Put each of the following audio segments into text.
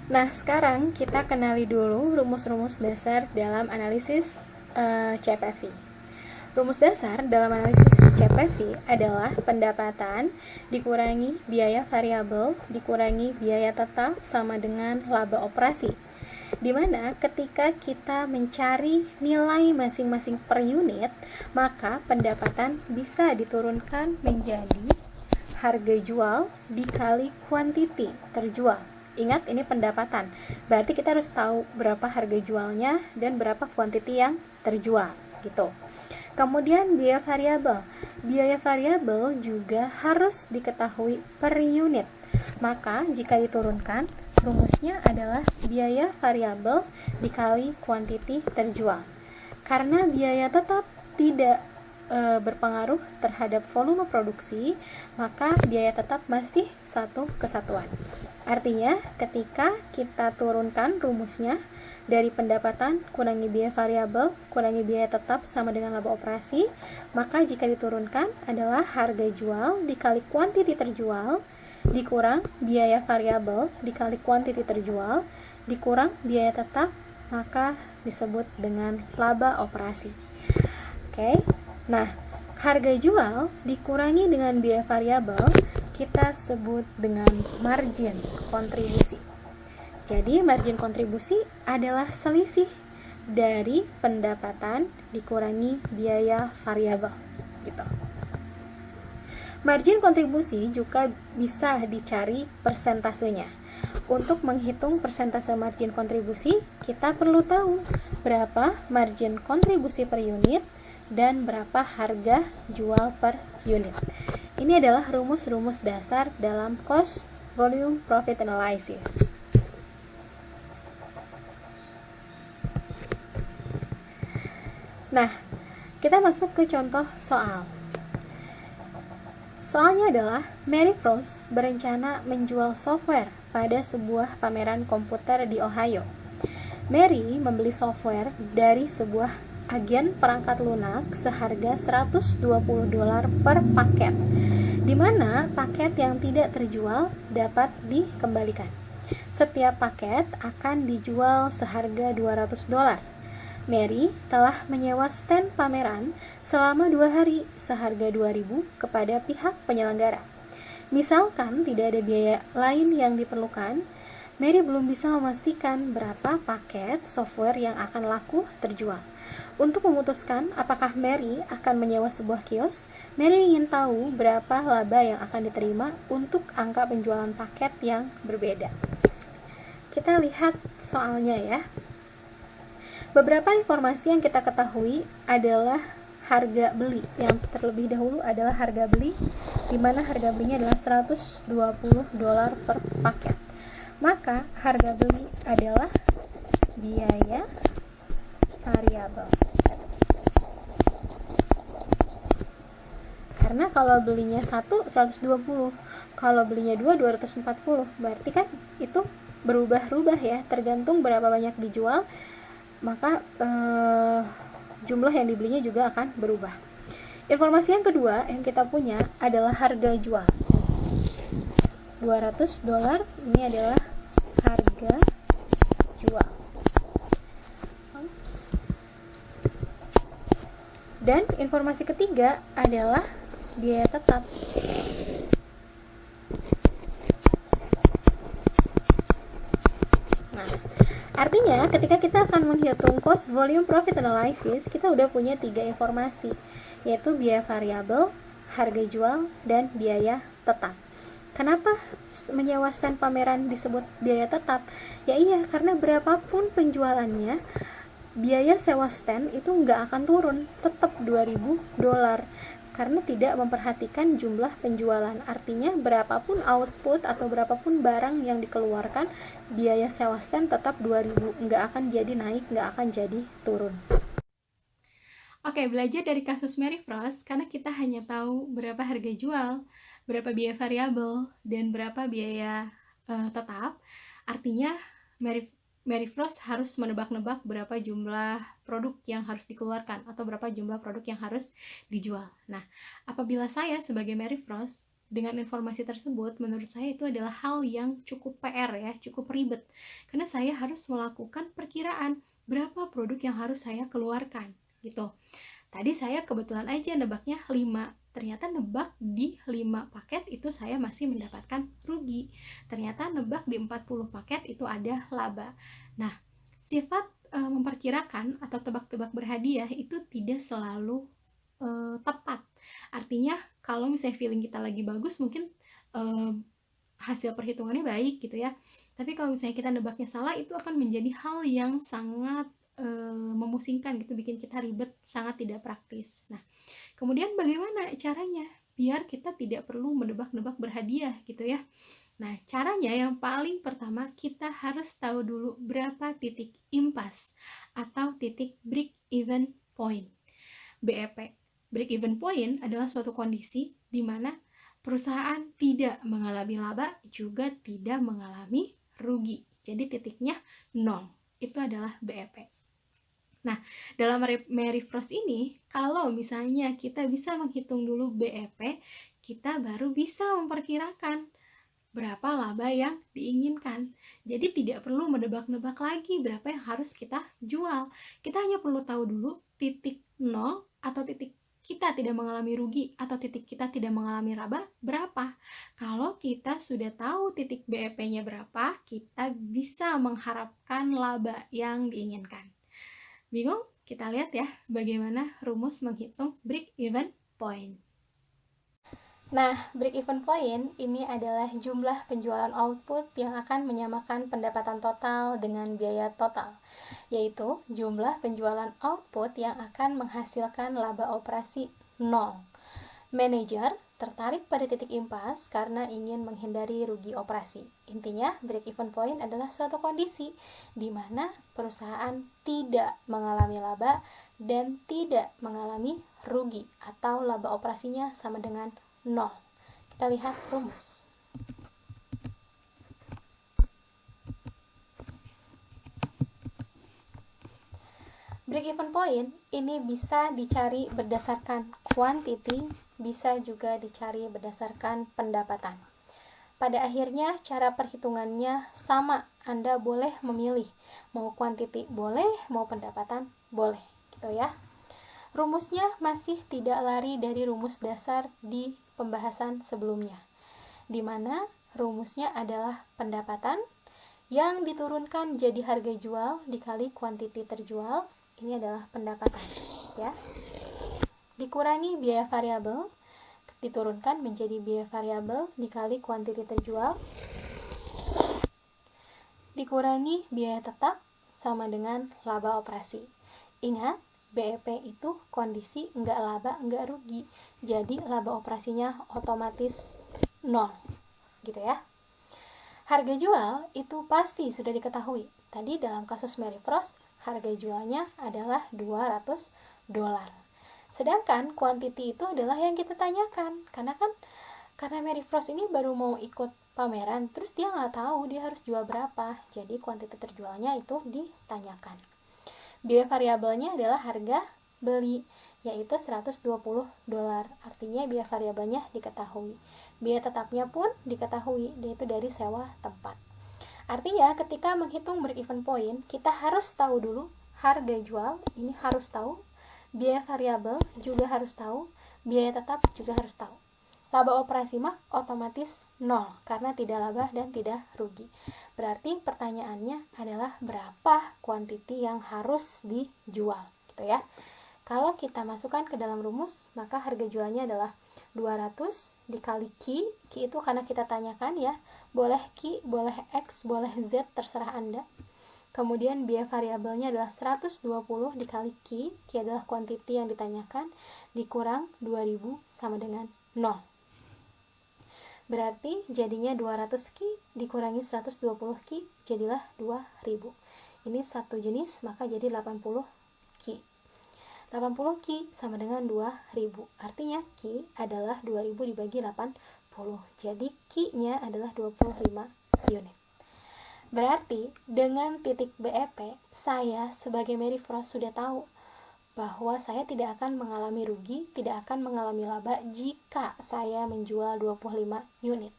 Nah, sekarang kita kenali dulu rumus-rumus dasar dalam analisis CPV. Rumus dasar dalam analisis CPV adalah pendapatan dikurangi biaya variabel dikurangi biaya tetap sama dengan laba operasi. Dimana ketika kita mencari nilai masing-masing per unit, maka pendapatan bisa diturunkan menjadi harga jual dikali kuantiti terjual. Ingat, ini pendapatan. Berarti kita harus tahu berapa harga jualnya dan berapa kuantiti yang terjual, gitu. Kemudian biaya variabel. Biaya variabel juga harus diketahui per unit. Maka jika diturunkan, rumusnya adalah biaya variabel dikali kuantiti terjual. Karena biaya tetap tidak berpengaruh terhadap volume produksi, maka biaya tetap masih satu kesatuan. Artinya, ketika kita turunkan rumusnya dari pendapatan kurangi biaya variabel kurangi biaya tetap sama dengan laba operasi, maka jika diturunkan adalah harga jual dikali kuantiti terjual dikurang biaya variabel dikali kuantiti terjual dikurang biaya tetap, maka disebut dengan laba operasi. Oke. Nah, harga jual dikurangi dengan biaya variabel kita sebut dengan margin kontribusi. Jadi, margin kontribusi adalah selisih dari pendapatan dikurangi biaya variabel, gitu. Margin kontribusi juga bisa dicari persentasenya. Untuk menghitung persentase margin kontribusi, kita perlu tahu berapa margin kontribusi per unit dan berapa harga jual per unit. Ini adalah rumus-rumus dasar dalam cost volume profit analysis. Nah, kita masuk ke contoh soal. Soalnya adalah Mary Frost berencana menjual software pada sebuah pameran komputer di Ohio. Mary membeli software dari sebuah agen perangkat lunak seharga $120 per paket, di mana paket yang tidak terjual dapat dikembalikan. Setiap paket akan dijual seharga $200. Mary telah menyewa stand pameran selama 2 hari seharga $2.000 kepada pihak penyelenggara. Misalkan tidak ada biaya lain yang diperlukan, Mary belum bisa memastikan berapa paket software yang akan laku terjual. Untuk memutuskan apakah Mary akan menyewa sebuah kios, Mary ingin tahu berapa laba yang akan diterima untuk angka penjualan paket yang berbeda. Kita lihat soalnya ya. Beberapa informasi yang kita ketahui adalah harga beli. Yang terlebih dahulu adalah harga beli, di mana harga belinya adalah $120 per paket. Maka harga beli adalah biaya variabel. Karena kalau belinya 120, kalau belinya 240, berarti kan itu berubah-ubah ya, tergantung berapa banyak dijual, maka jumlah yang dibelinya juga akan berubah. Informasi yang kedua yang kita punya adalah harga jual. $200 ini adalah harga jual. Dan informasi ketiga adalah biaya tetap. Nah, artinya ketika kita akan menghitung cost volume profit analysis, kita udah punya 3 informasi, yaitu biaya variabel, harga jual, dan biaya tetap. Kenapa menyewa stand pameran disebut biaya tetap? Ya iya, karena berapapun penjualannya, biaya sewa stand itu nggak akan turun, tetap $2.000, karena tidak memperhatikan jumlah penjualan. Artinya berapapun output atau berapapun barang yang dikeluarkan, biaya sewa stand tetap $2.000, nggak akan jadi naik, nggak akan jadi turun. Oke, belajar dari kasus Mary Frost, karena kita hanya tahu berapa harga jual, berapa biaya variabel, dan berapa biaya tetap. Artinya Mary Frost harus menebak-nebak berapa jumlah produk yang harus dikeluarkan atau berapa jumlah produk yang harus dijual. Nah, apabila saya sebagai Mary Frost dengan informasi tersebut, menurut saya itu adalah hal yang cukup PR ya, cukup ribet. Karena saya harus melakukan perkiraan berapa produk yang harus saya keluarkan gitu. Tadi saya kebetulan aja nebaknya 5. Ternyata nebak di 5 paket itu saya masih mendapatkan rugi. Ternyata nebak di 40 paket itu ada laba. Nah, sifat memperkirakan atau tebak-tebak berhadiah itu tidak selalu tepat. Artinya kalau misalnya feeling kita lagi bagus, mungkin hasil perhitungannya baik gitu ya. Tapi kalau misalnya kita nebaknya salah, itu akan menjadi hal yang sangat memusingkan gitu, bikin kita ribet, sangat tidak praktis. Nah, kemudian bagaimana caranya biar kita tidak perlu menebak-nebak berhadiah gitu ya. Nah, caranya yang paling pertama, kita harus tahu dulu berapa titik impas atau titik break even point, BEP. Break even point adalah suatu kondisi di mana perusahaan tidak mengalami laba juga tidak mengalami rugi. Jadi titiknya 0. Itu adalah BEP. Nah, dalam Mary Frost ini, kalau misalnya kita bisa menghitung dulu BEP, kita baru bisa memperkirakan berapa laba yang diinginkan. Jadi tidak perlu menebak-nebak lagi berapa yang harus kita jual. Kita hanya perlu tahu dulu titik 0 atau titik kita tidak mengalami rugi atau titik kita tidak mengalami laba berapa. Kalau kita sudah tahu titik BEP-nya berapa, kita bisa mengharapkan laba yang diinginkan. Bingung? Kita lihat ya bagaimana rumus menghitung break even point. Nah, break even point ini adalah jumlah penjualan output yang akan menyamakan pendapatan total dengan biaya total, yaitu jumlah penjualan output yang akan menghasilkan laba operasi 0. Manajer tertarik pada titik impas karena ingin menghindari rugi operasi. Intinya, break even point adalah suatu kondisi di mana perusahaan tidak mengalami laba dan tidak mengalami rugi atau laba operasinya sama dengan 0. Kita lihat rumus. Break even point ini bisa dicari berdasarkan quantity, bisa juga dicari berdasarkan pendapatan. Pada akhirnya cara perhitungannya sama, Anda boleh memilih, mau quantity boleh, mau pendapatan boleh, gitu ya. Rumusnya masih tidak lari dari rumus dasar di pembahasan sebelumnya, di mana rumusnya adalah pendapatan yang diturunkan jadi harga jual dikali kuantiti terjual. Ini adalah pendapatan, ya. Dikurangi biaya variabel, diturunkan menjadi biaya variabel dikali kuantiti terjual, dikurangi biaya tetap sama dengan laba operasi. Ingat, BEP itu kondisi nggak laba, nggak rugi. Jadi laba operasinya otomatis 0, gitu ya. Harga jual itu pasti sudah diketahui. Tadi dalam kasus Mary Frost, harga jualnya adalah $200. Sedangkan quantity itu adalah yang kita tanyakan. Karena Mary Frost ini baru mau ikut pameran, terus dia nggak tahu dia harus jual berapa. Jadi quantity terjualnya itu ditanyakan. Biaya variabelnya adalah harga beli, yaitu $120. Artinya biaya variabelnya diketahui. Biaya tetapnya pun diketahui, yaitu dari sewa tempat. Artinya ketika menghitung break even point, kita harus tahu dulu harga jual, ini harus tahu, biaya variabel juga harus tahu, biaya tetap juga harus tahu. Laba operasi mah otomatis 0 karena tidak laba dan tidak rugi. Berarti pertanyaannya adalah berapa kuantiti yang harus dijual, gitu ya. Kalau kita masukkan ke dalam rumus, maka harga jualnya adalah 200 dikali Q itu karena kita tanyakan ya, boleh Q, boleh X, boleh Z, terserah Anda. Kemudian biaya variabelnya adalah 120 dikali Q adalah kuantiti yang ditanyakan, dikurang 2000 sama dengan 0. Berarti jadinya 200 Q dikurangi 120 Q, jadilah 2000. Ini satu jenis, maka jadi 80 Q. 80 Q sama dengan 2000. Artinya Q adalah 2000 dibagi 80. Jadi Q-nya adalah 25 unit. Berarti dengan titik BEP, saya sebagai Mary Frost sudah tahu bahwa saya tidak akan mengalami rugi, tidak akan mengalami laba jika saya menjual 25 unit.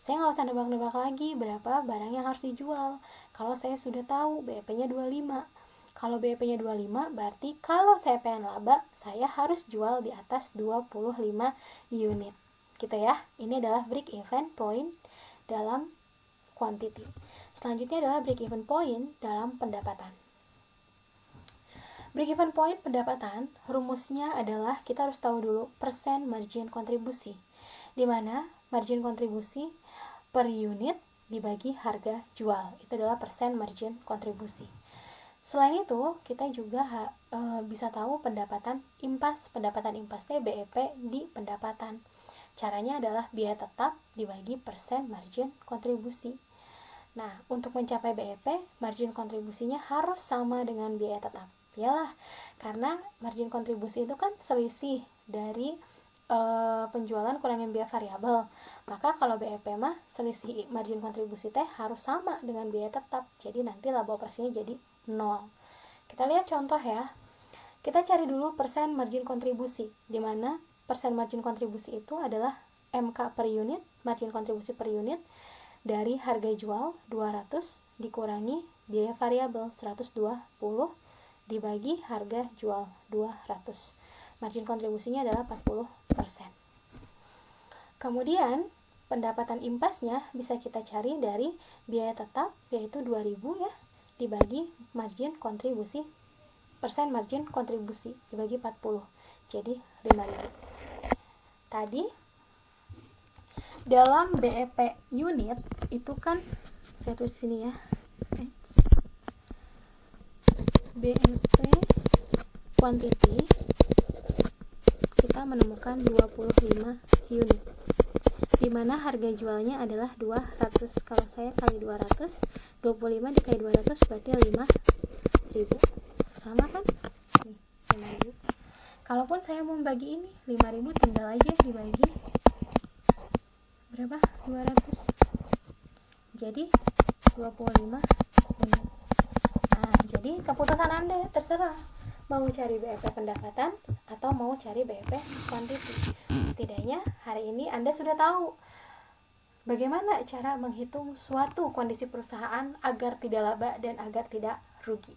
Saya nggak usah nebak-nebak lagi berapa barang yang harus dijual. Kalau saya sudah tahu BEP-nya 25. Kalau BEP-nya 25, berarti kalau saya pengen laba, saya harus jual di atas 25 unit. Gitu ya. Ini adalah break even point dalam quantity. Selanjutnya adalah break even point dalam pendapatan. Break even point pendapatan, rumusnya adalah kita harus tahu dulu persen margin kontribusi. Di mana margin kontribusi per unit dibagi harga jual. Itu adalah persen margin kontribusi. Selain itu, kita juga bisa tahu pendapatan impas BEP di pendapatan. Caranya adalah biaya tetap dibagi persen margin kontribusi. Nah, untuk mencapai BEP, margin kontribusinya harus sama dengan biaya tetap. Yalah, karena margin kontribusi itu kan selisih dari penjualan kurangin biaya variabel. Maka kalau BEP mah selisih margin kontribusi teh harus sama dengan biaya tetap. Jadi nanti laba operasinya jadi 0. Kita lihat contoh ya. Kita cari dulu persen margin kontribusi, di mana persen margin kontribusi itu adalah MK per unit, margin kontribusi per unit dari harga jual 200 dikurangi biaya variabel 120 dibagi harga jual 200. Margin kontribusinya adalah 40%. Kemudian pendapatan impasnya bisa kita cari dari biaya tetap, yaitu 2000 ya, dibagi margin kontribusi, persen margin kontribusi dibagi 40, jadi 5000. Tadi dalam BEP unit itu kan saya tulis sini ya, BEP quantity kita menemukan 25 unit, di mana harga jualnya adalah 200. Kalau saya kali 200, 25 dikali 200 berarti 5000. Sama kan? Nih, 5000. Kalaupun saya mau bagi ini 5000, tinggal aja dibagi berapa? 200. Jadi 25 unit. Nah, jadi keputusan Anda terserah mau cari BEP pendapatan atau mau cari BEP quantity. Setidaknya hari ini Anda sudah tahu bagaimana cara menghitung suatu kondisi perusahaan agar tidak laba dan agar tidak rugi.